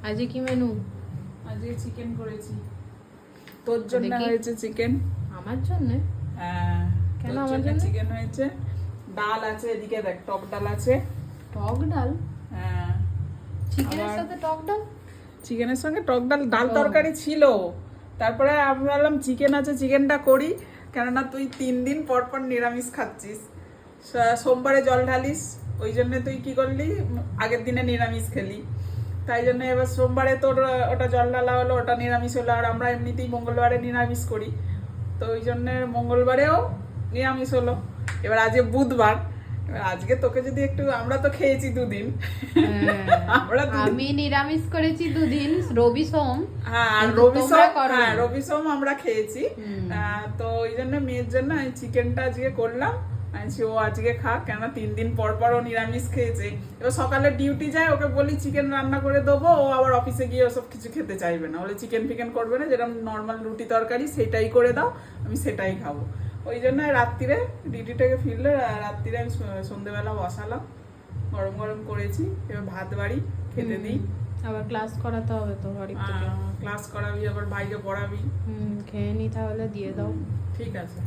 আজকে কি মেনু? আজকে চিকেন করেছি। তোর জন্য হয়েছে চিকেন। আমার জন্য? হ্যাঁ। কেন তোর আমার জন্য জন্য? চিকেন হয়েছে। ডাল আছে, এদিকে দেখ টক ডাল আছে। টক ডাল? হ্যাঁ। চিকেনের আবার- সাথে টক ডাল? চিকেনের সঙ্গে টক ডাল, ডাল ও। তরকারি ছিল। তারপরে আমি ভাবলাম চিকেন আছে, চিকেনটা করি। কেননা তুই 3 দিন পর পর নিরামিষ খাচ্ছিস। সোমবারে জল ঢালিস, ওই জন্য তুই কি করলি, আগের দিনে নিরামিষ খেলি। তাই জন্য এবার সোমবারে তোর ওটা জল ঢালা হলো, ওটা নিরামিষ হলো। আর আমরা এমনিতেই মঙ্গলবারে নিরামিষ করি, তো ওই জন্য মঙ্গলবারেও নিরামিষ হলো। এবার আজকে বুধবার, এবার আজকে তোকে যদি একটু, আমরা তো খেয়েছি 2 দিন। আমরা আমি নিরামিষ করেছি 2 দিন, রবি সোম। হ্যাঁ, আর কিন্তু রবি তোমরা সোম, করো হ্যাঁ না। রবি সোম আমরা খেয়েছি। তো ওই জন্য মেয়ের জন্য আমি চিকেনটা আজকে করলাম। আমি ও আজকে খা, কেন 3 দিন পর পর ও নিরামিষ খেয়েছে। এবার সকালে ডিউটি যায়, ওকে বলি চিকেন রান্না করে দেবো, ও আবার অফিসে গিয়ে ওসব কিছু খেতে চাইবে না, বলে চিকেন ফিকেন করবে না, যেরকম নর্মাল রুটি তরকারি সেটাই করে দাও, আমি সেটাই খাবো। ওই জন্য রাত্রিরে ডিউটিটাকে ফিরলে রাত্রিরে আমি সন্ধ্যেবেলা বসালাম, গরম গরম করেছি। এবার ভাত বাড়ি খেতে দিই। আবার ক্লাস করাতে হবে তো বাড়ি থেকে। ক্লাস করাবি, আবার ভাইকে পড়াবি। খেয়ে নি তাহলে, দিয়ে দাও। ঠিক আছে।